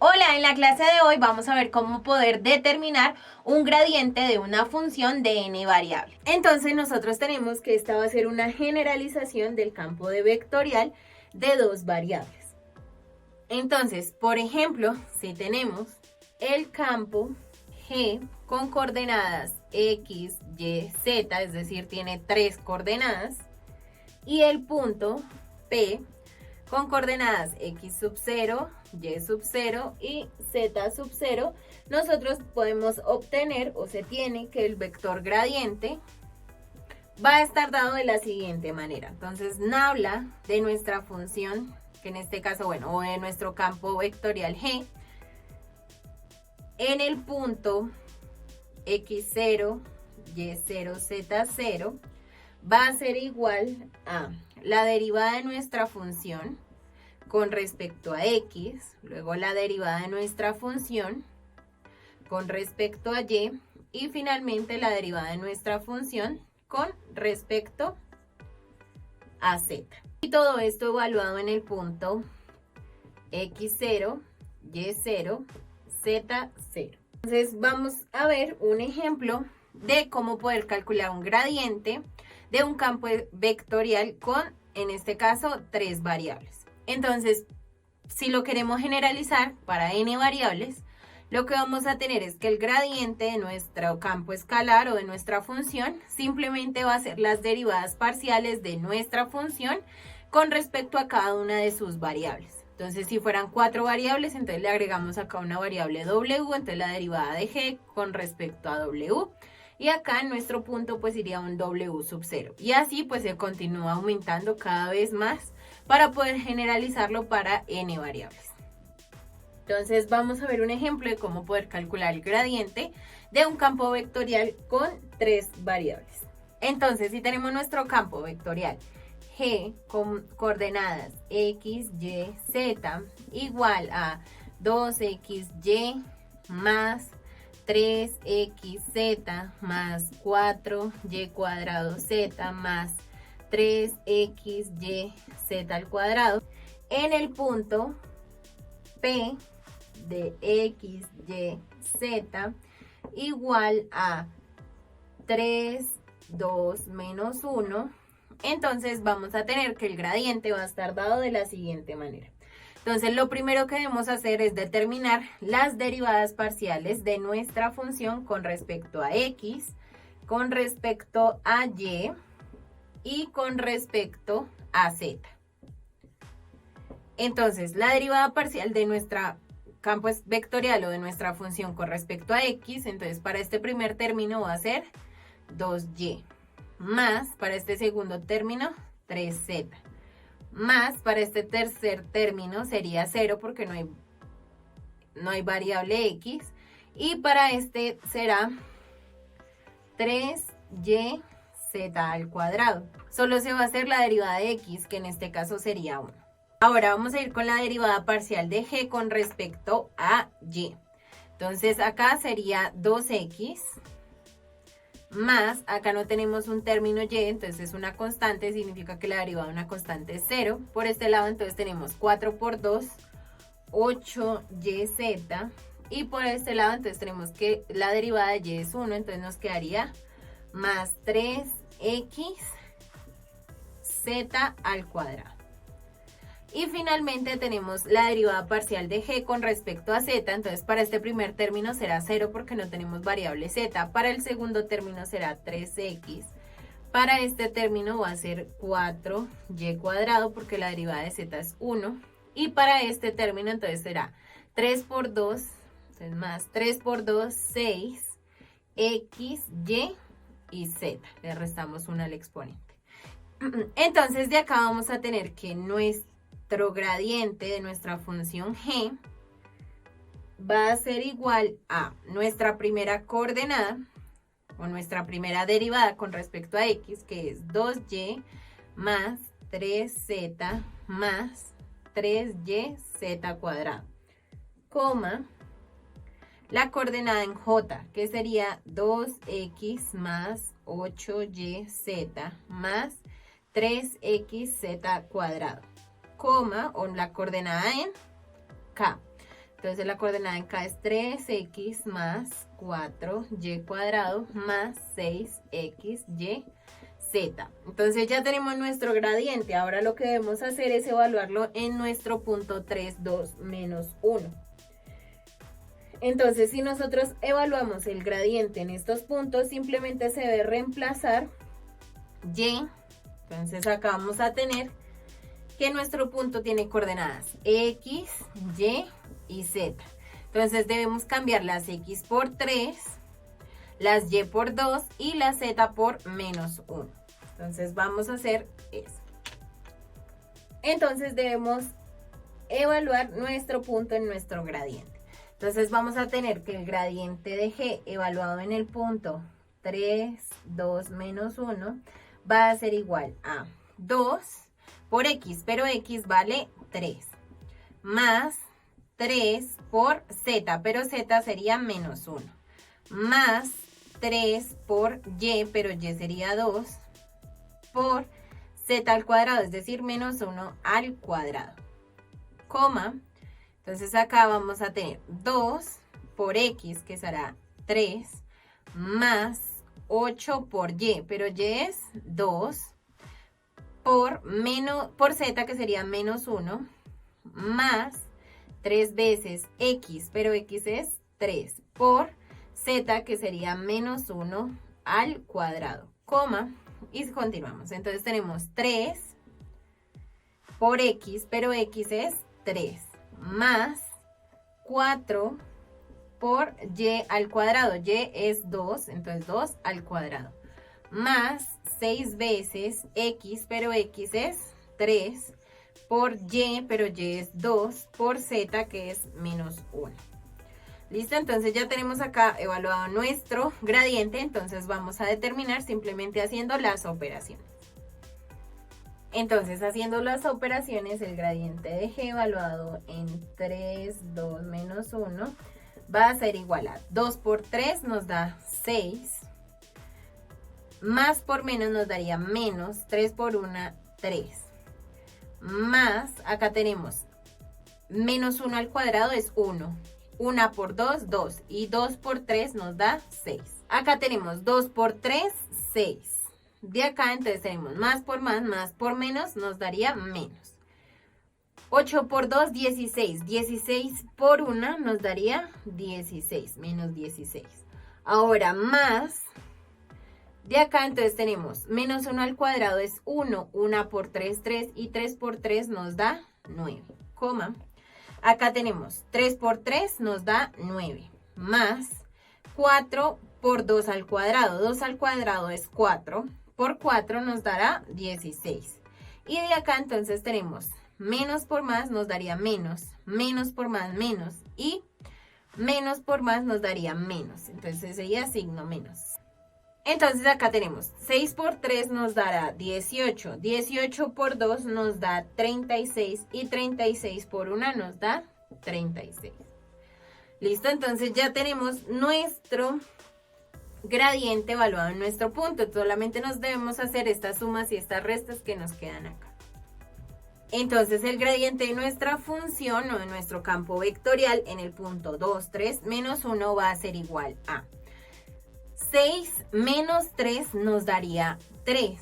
Hola, en la clase de hoy vamos a ver cómo poder determinar un gradiente de una función de n variable. Entonces nosotros tenemos que esta va a ser una generalización del campo de vectorial de dos variables. Entonces, por ejemplo, si tenemos el campo G con coordenadas x, y, z, es decir, tiene tres coordenadas, y el punto P con coordenadas x sub 0, y sub 0 y z sub 0, nosotros podemos obtener o se tiene que el vector gradiente va a estar dado de la siguiente manera. Entonces, habla de nuestra función, que en este caso, o de nuestro campo vectorial G, en el punto x0, y0, z0, va a ser igual a la derivada de nuestra función con respecto a x, luego la derivada de nuestra función con respecto a y finalmente la derivada de nuestra función con respecto a z. Y todo esto evaluado en el punto x0, y0, z0. Entonces vamos a ver un ejemplo de cómo poder calcular un gradiente de un campo vectorial con, en este caso, tres variables. Entonces, si lo queremos generalizar para n variables, lo que vamos a tener es que el gradiente de nuestro campo escalar o de nuestra función simplemente va a ser las derivadas parciales de nuestra función con respecto a cada una de sus variables. Entonces, si fueran cuatro variables, entonces le agregamos acá una variable w, entonces la derivada de g con respecto a w. Y acá en nuestro punto pues iría un w sub 0. Y así pues se continúa aumentando cada vez más para poder generalizarlo para n variables. Entonces vamos a ver un ejemplo de cómo poder calcular el gradiente de un campo vectorial con tres variables. Entonces, si tenemos nuestro campo vectorial G con coordenadas x, y, z igual a 2xy más 3xz más 4y cuadrado z más 3xyz al cuadrado en el punto P de x, y, z igual a 3, 2 menos 1. Entonces vamos a tener que el gradiente va a estar dado de la siguiente manera. Entonces lo primero que debemos hacer es determinar las derivadas parciales de nuestra función con respecto a x, con respecto a y con respecto a z. Entonces la derivada parcial de nuestra campo vectorial o de nuestra función con respecto a x, entonces para este primer término va a ser 2y, más para este segundo término 3z, más para este tercer término sería 0 porque no hay variable x, y para este será 3y z al cuadrado. Solo se va a hacer la derivada de x, que en este caso sería 1. Ahora vamos a ir con la derivada parcial de g con respecto a y. Entonces acá sería 2x más, acá no tenemos un término y, entonces es una constante, significa que la derivada de una constante es 0. Por este lado entonces tenemos 4 por 2, 8yz. Y por este lado entonces tenemos que la derivada de y es 1, entonces nos quedaría más 3xz al cuadrado. Y finalmente tenemos la derivada parcial de g con respecto a z, entonces para este primer término será 0 porque no tenemos variable z, para el segundo término será 3x, para este término va a ser 4y cuadrado porque la derivada de z es 1, y para este término entonces será 3 por 2, entonces más 3 por 2, 6, x, y z, le restamos 1 al exponente. Entonces de acá vamos a tener que nuestro gradiente de nuestra función g va a ser igual a nuestra primera coordenada o nuestra primera derivada con respecto a x, que es 2y más 3z más 3yz cuadrado, coma la coordenada en j, que sería 2x más 8yz más 3xz cuadrado, coma, o la coordenada en k. Entonces la coordenada en K es 3x más 4y cuadrado más 6xy z. Entonces ya tenemos nuestro gradiente. Ahora lo que debemos hacer es evaluarlo en nuestro punto 3, 2, menos 1. Entonces si nosotros evaluamos el gradiente en estos puntos, simplemente se debe reemplazar y. Entonces acá vamos a tener que nuestro punto tiene coordenadas x, y y z. Entonces debemos cambiar las x por 3, las y por 2 y la z por menos 1. Entonces vamos a hacer eso. Entonces debemos evaluar nuestro punto en nuestro gradiente. Entonces vamos a tener que el gradiente de g evaluado en el punto 3, 2, menos 1 va a ser igual a 2 por x, pero x vale 3, más 3 por z, pero z sería menos 1, más 3 por y, pero y sería 2, por z al cuadrado, es decir, menos 1 al cuadrado, coma. Entonces acá vamos a tener 2 por x, que será 3, más 8 por y, pero y es 2, por z, que sería menos 1, más 3 veces x, pero x es 3, por z, que sería menos 1 al cuadrado, coma, y continuamos. Entonces tenemos 3 por x, pero x es 3, más 4 por y al cuadrado, y es 2, entonces 2 al cuadrado, más 6 veces x, pero x es 3, por y, pero y es 2, por z, que es menos 1. ¿Listo? Entonces ya tenemos acá evaluado nuestro gradiente, entonces vamos a determinar simplemente haciendo las operaciones. Entonces, haciendo las operaciones, el gradiente de g evaluado en 3, 2, menos 1 va a ser igual a 2 por 3 nos da 6, más por menos nos daría menos, 3 por 1, 3, más, acá tenemos menos 1 al cuadrado es 1, 1 por 2, 2, y 2 por 3 nos da 6. Acá tenemos 2 por 3, 6. De acá entonces tenemos más por menos nos daría menos. 8 por 2, 16. 16 por 1 nos daría 16, menos 16. Ahora más, de acá entonces tenemos menos 1 al cuadrado es 1. 1 por 3, 3. Y 3 por 3 nos da 9, coma. Acá tenemos 3 por 3 nos da 9, más 4 por 2 al cuadrado. 2 al cuadrado es 4. Por 4 nos dará 16. Y de acá entonces tenemos menos por más nos daría menos, menos por más menos, y menos por más nos daría menos. Entonces sería signo menos. Entonces acá tenemos 6 por 3 nos dará 18, 18 por 2 nos da 36 y 36 por 1 nos da 36. Listo, entonces ya tenemos nuestro gradiente evaluado en nuestro punto. Solamente nos debemos hacer estas sumas y estas restas que nos quedan acá. Entonces el gradiente de nuestra función o de nuestro campo vectorial en el punto 2, 3, menos 1 va a ser igual a 6 menos 3 nos daría 3,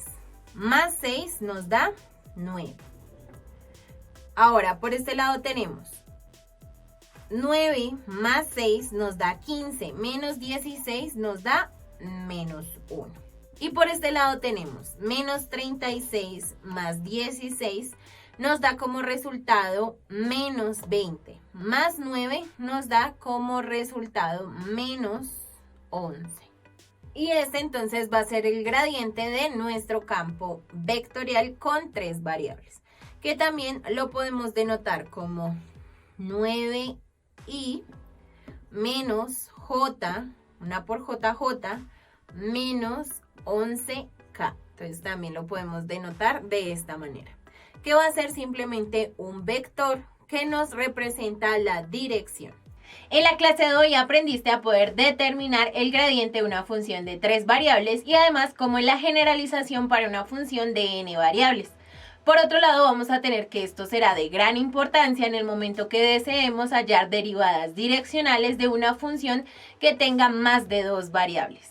más 6 nos da 9. Ahora por este lado tenemos 9 más 6 nos da 15, menos 16 nos da menos 1. Y por este lado tenemos menos 36 más 16 nos da como resultado menos 20, más 9 nos da como resultado menos 11. Y este entonces va a ser el gradiente de nuestro campo vectorial con 3 variables, que también lo podemos denotar como 9i menos j, una por jj, menos 11k. Entonces también lo podemos denotar de esta manera, que va a ser simplemente un vector que nos representa la dirección. En la clase de hoy aprendiste a poder determinar el gradiente de una función de 3 variables y además cómo es la generalización para una función de n variables. Por otro lado, vamos a tener que esto será de gran importancia en el momento que deseemos hallar derivadas direccionales de una función que tenga más de dos variables.